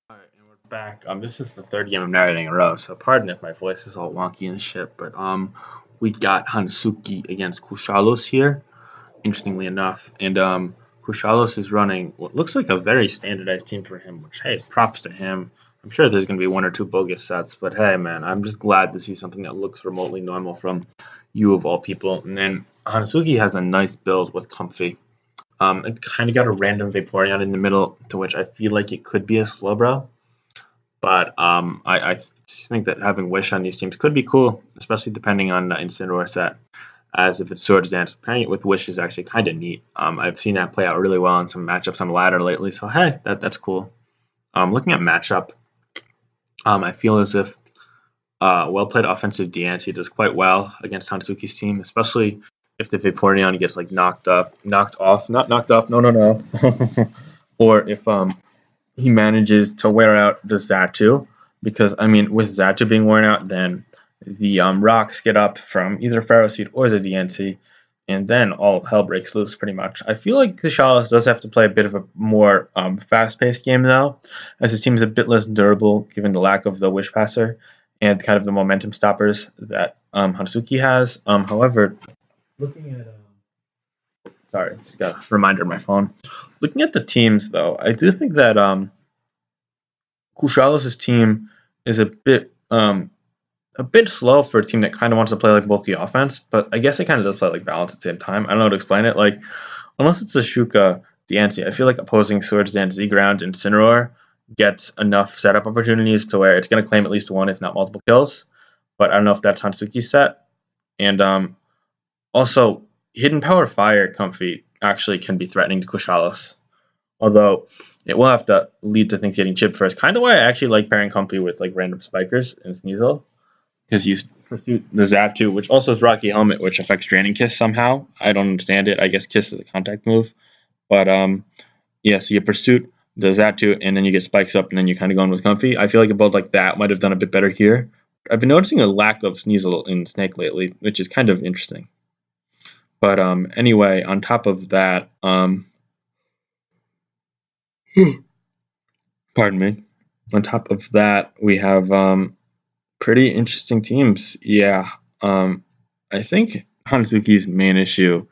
Alright, and we're back. This is the third game of narrating in a row, so pardon if my voice is all wonky and shit, but we got HANTSUKI against Kushalos here, interestingly enough, and Kushalos is running what looks like a very standardized team for him, which hey, props to him. I'm sure there's gonna be one or two bogus sets, but hey, man, I'm just glad to see something that looks remotely normal from you of all people. And then HANTSUKI has a nice build with Comfy. It kind of got a random Vaporeon in the middle, to which I feel like it could be a Slowbro. But I think that having Wish on these teams could be cool, especially depending on the Incineroar set. As if it's Swords Dance, pairing it with Wish is actually kind of neat. I've seen that play out really well in some matchups on the ladder lately, so hey, that's cool. Looking at matchup, I feel as if well played offensive Diancie does quite well against HANTSUKI's team, especially if the Vaporeon gets like knocked off, not knocked off, no, or if he manages to wear out the Zatu, because I mean, with Zatu being worn out, then the rocks get up from either Ferroseed or the DNC, and then all hell breaks loose pretty much. I feel like Kushalos does have to play a bit of a more fast-paced game though, as his team is a bit less durable given the lack of the Wish Passer and kind of the momentum stoppers that HANTSUKI has. However, looking at sorry, just got a reminder on my phone. Looking at the teams though, I do think that Kushalos' team is a bit slow for a team that kind of wants to play like bulky offense, but I guess it kind of does play like balance at the same time. I don't know how to explain it. Like, unless it's a Shuka Diancie, I feel like opposing Swords Dance Z Ground and Incineroar gets enough setup opportunities to where it's going to claim at least one, if not multiple kills. But I don't know if that's HANTSUKI's set. And also, Hidden Power Fire Comfy actually can be threatening to Kushalos. Although it will have to lead to things getting chipped first. Kind of why I actually like pairing Comfy with like random spikers and Sneasel. Because you pursue the Zap2, which also is Rocky Helmet, which affects Draining Kiss somehow. I don't understand it. I guess Kiss is a contact move. But yeah, so you pursue the Zap2 and then you get spikes up and then you kind of go in with Comfy. I feel like a build like that might have done a bit better here. I've been noticing a lack of Sneasel in Snake lately, which is kind of interesting. But anyway, on top of that, pardon me. On top of that, we have pretty interesting teams. Yeah. I think HANTSUKI's main issue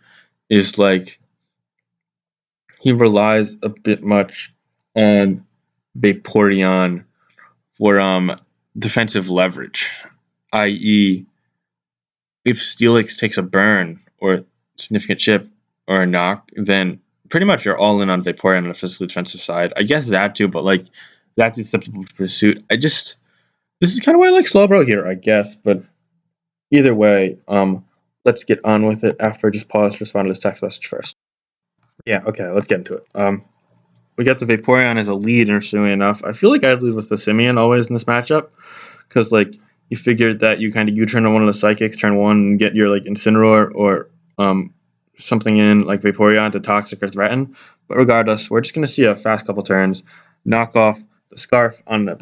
is like he relies a bit much on Vaporeon for defensive leverage, i.e., if Steelix takes a burn or significant chip or a knock, then pretty much you're all in on Vaporeon on the physical defensive side. I guess that too, but like that's susceptible to pursuit. This is kind of why I like Slowbro here, I guess. But either way, let's get on with it after I just pause to respond to this text message first. Yeah, okay, let's get into it. We got the Vaporeon as a lead, interestingly enough. I feel like I'd lead with the Simeon always in this matchup, because like you figured that you kind of U-turn on one of the Psychics, turn one, and get your like Incineroar or something in like Vaporeon to Toxic or Threaten. But regardless, we're just gonna see a fast couple turns, knock off the Scarf on the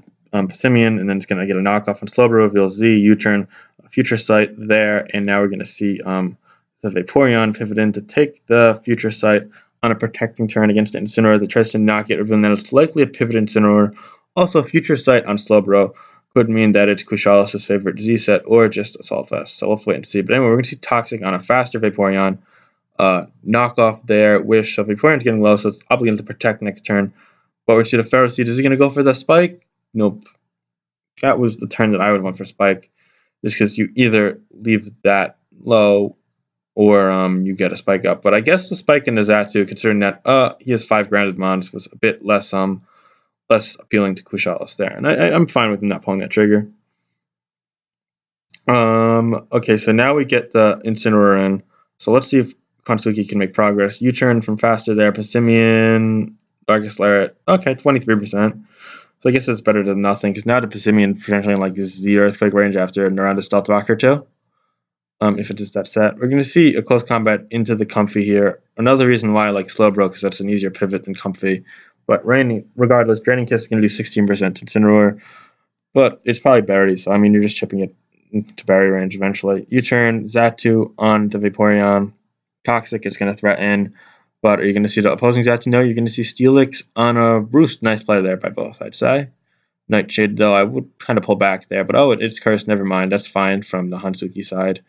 Simeon, and then it's gonna get a knockoff on Slowbro, reveal Z, U-turn, Future Sight there, and now we're gonna see the Vaporeon pivot in to take the Future Sight on a protecting turn against Incineroar that tries to knock it, revealing that it's likely a pivot Incineroar. Also, Future Sight on Slowbro could mean that it's Kushalos' favorite Z set or just Assault Vest. So we'll have to wait and see. But anyway, we're going to see Toxic on a faster Vaporeon. Knockoff there. Wish. So Vaporeon's getting low, so it's obligated to protect next turn. But we're going to see the Ferroseed. Is he going to go for the Spike? Nope. That was the turn that I would want for Spike. Just because you either leave that low or you get a spike up. But I guess the spike in the Zatu, considering that he has 5 grounded mons, was a bit less appealing to Kushalos there. And I'm fine with him not pulling that trigger. Okay, so now we get the Incineroar in. So let's see if HANTSUKI can make progress. U-turn from faster there. Passimian, Darkest Lariat. Okay, 23%. So I guess it's better than nothing, because now the Passimian potentially in like the Earthquake range after and around a Stealth Rocker too. If it is that set. We're going to see a close combat into the Comfy here. Another reason why I like Slowbro, because that's an easier pivot than Comfy. But regardless, Draining Kiss is going to do 16% to Incineroar. But it's probably Berry, so I mean, you're just chipping it to Berry range eventually. U-turn, Zatu on the Vaporeon. Toxic is going to threaten. But are you going to see the opposing Zatu? No, you're going to see Steelix on a Roost. Nice play there by both, I'd say. Nightshade, though, I would kind of pull back there. But, oh, it's cursed. Never mind. That's fine from the HANTSUKI side.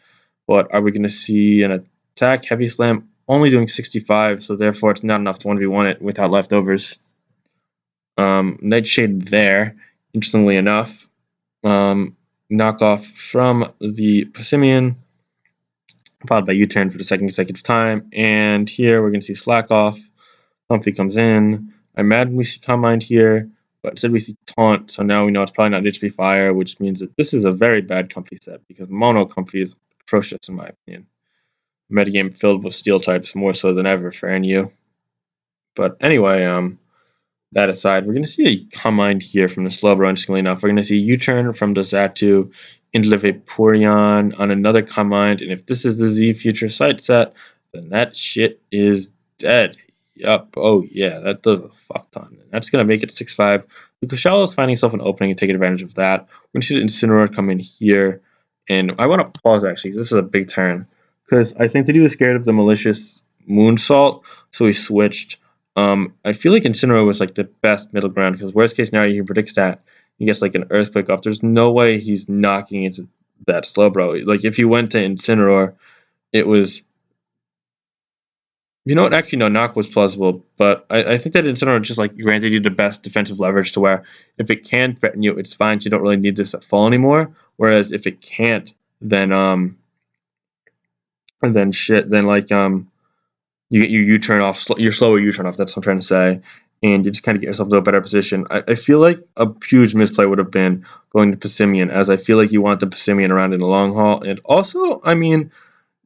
But are we going to see an attack? Heavy Slam only doing 65, so therefore it's not enough to 1v1 it without leftovers. Nightshade there, interestingly enough. Knockoff from the Passimian, followed by U-turn for the second consecutive time. And here we're going to see Slack Off. Comfy comes in. I imagine we see Calm Mind here, but instead we see Taunt, so now we know it's probably not HP Fire, which means that this is a very bad Comfy set, because Mono Comfy is atrocious in my opinion. Metagame filled with Steel types more so than ever for NU. But anyway, that aside, we're going to see a Calm Mind here from the Slowbro, interestingly enough. We're going to see U-turn from the Xatu into the Vaporeon on another Calm Mind, and if this is the Z Future Sight set, then that shit is dead. Yup. Oh, yeah, that does a fuck ton. That's going to make it 6-5. The Kushalos finding himself an opening and taking advantage of that. We're going to see the Incineroar come in here, and I want to pause, actually, because this is a big turn, because I think that he was scared of the malicious Moonsault, so he switched. I feel like Incineroar was like the best middle ground, because worst case scenario, you can predict stat. He gets like an Earthquake off. There's no way he's knocking into that Slowbro. Like if you went to Incineroar, it was. You know what? Actually, no, knock was plausible, but I think that Incineroar just like granted you the best defensive leverage to where if it can threaten you, it's fine. So you don't really need this at full anymore. Whereas if it can't, then shit, then like you get your U-turn off, your slower U-turn off. That's what I'm trying to say, and you just kind of get yourself to a better position. I feel like a huge misplay would have been going to Passimian, as I feel like you want the Passimian around in the long haul, and also, I mean,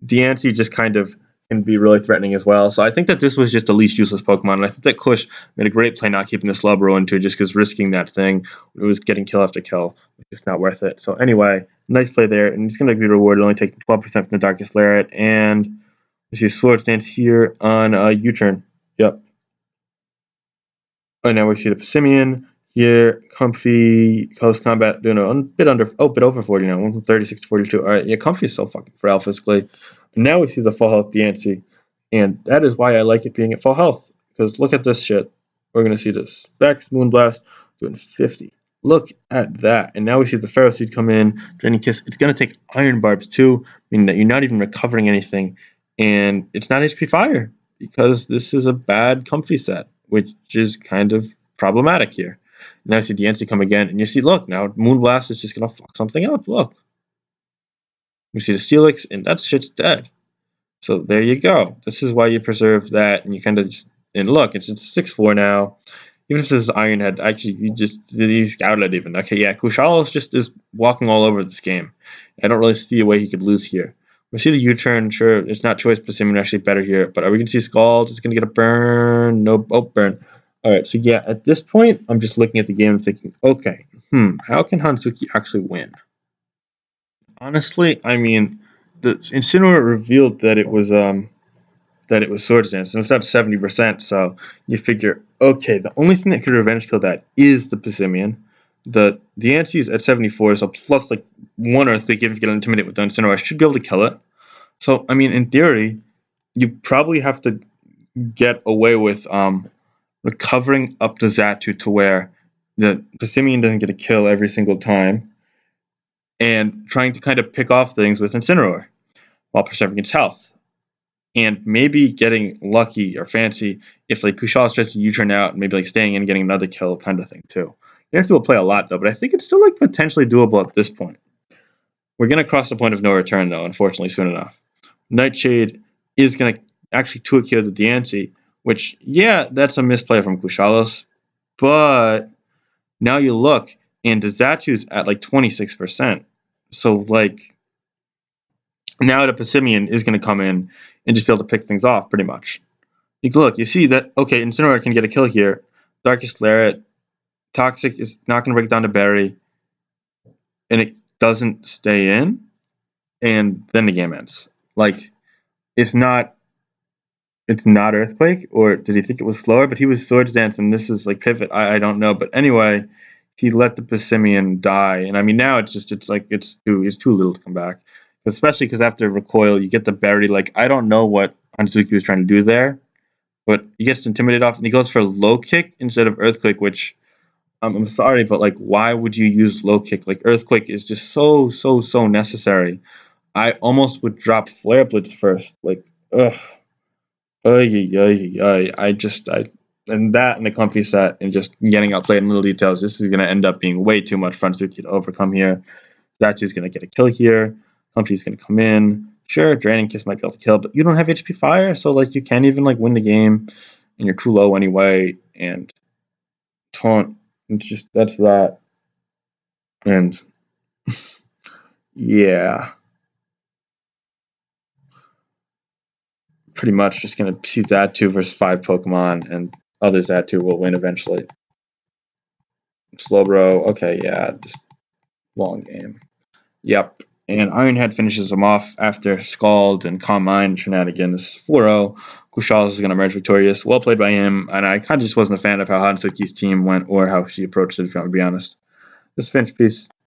Diancie just kind of can be really threatening as well. So I think that this was just the least useless Pokemon, and I think that Kush made a great play not keeping the Slowbro into it, just because risking that thing, it was getting kill after kill. It's not worth it. So anyway, nice play there, and he's going to be rewarded, only taking 12% from the Darkest Lariat, and you see Sword Stance here on U-turn. Yep. And now we see the Passimian here, Comfy, Close Combat, doing a bit over 40 now, 136 to 42. All right, yeah, Comfy is so fucking frail physically. And now we see the full health Diancie, and that is why I like it being at full health, because look at this shit. We're going to see this. Vex, Moonblast, doing 50. Look at that. And now we see the Ferroseed come in, Draining Kiss. It's going to take Iron Barbs too, meaning that you're not even recovering anything. And it's not HP Fire, because this is a bad Comfy set, which is kind of problematic here. Now you see Diancie come again, and you see, look, now Moonblast is just going to fuck something up. Look. You see the Steelix, and that shit's dead. So there you go. This is why you preserve that, and you kind of just, and look, it's 6-4 now. Even if this is Ironhead, actually, you scouted it even. Okay, yeah, Kushalos just is walking all over this game. I don't really see a way he could lose here. We see the U-turn, sure, it's not choice, but Simon actually better here. But are we going to see Scald? Is going to get a burn? Nope. Oh, burn. All right, so yeah, at this point, I'm just looking at the game and thinking, okay, how can HANTSUKI actually win? Honestly, I mean, the Incineroar revealed that it was Swords Dance, and it's at 70%. So you figure, okay, the only thing that could revenge kill that is the Passimian. The Ansie's at 74, so plus like one Earthquake if you get intimidated with the Incineroar, I should be able to kill it. So I mean, in theory, you probably have to get away with recovering up the Xatu to where the Passimian doesn't get a kill every single time, and trying to kind of pick off things with Incineroar while preserving its health. And maybe getting lucky or fancy if like Kushalos tries to U-turn out and maybe like staying in and getting another kill kind of thing too. You have to play a lot though, but I think it's still like potentially doable at this point. We're gonna cross the point of no return though, unfortunately, soon enough. Nightshade is gonna actually 2-kill the Diancie, which yeah, that's a misplay from Kushalos, but now you look and the Xatu's at like 26%. So like now the Passimian is going to come in and just be able to pick things off pretty much. You see that, okay, Incineroar can get a kill here. Darkest Lariat, Toxic is not going to break down to Berry, and it doesn't stay in, and then the game ends. Like, it's not Earthquake, or did he think it was slower? But he was Swords Dance, and this is like Pivot. I don't know, but anyway, he let the Passimian die, and I mean now it's too little to come back, especially because after Recoil you get the Berry. Like I don't know what HANTSUKI was trying to do there, but he gets intimidated off, and he goes for a low kick instead of Earthquake, which I'm sorry, but like, why would you use low kick? Like, Earthquake is just so necessary. I almost would drop Flare Blitz first. Like, ugh. And that and the comfy set and just getting outplayed in little details. This is going to end up being way too much for Hansuki to overcome here. Zatsu's going to get a kill here. Comfy's going to come in. Sure, Draining Kiss might be able to kill, but you don't have HP Fire, so like you can't even like win the game, and you're too low anyway. And Taunt, it's just that's that. And yeah, pretty much just going to shoot Zatu versus 5 Pokemon, and other Zatu will win eventually. Slowbro, okay, yeah, just long game. Yep. And Ironhead finishes him off after Scald and Calm Mind shenanigans. 4-0. Kushalos is going to emerge victorious. Well played by him. And I kind of just wasn't a fan of how Hansuki's team went or how she approached it, if you want to be honest. This is Finch. Peace.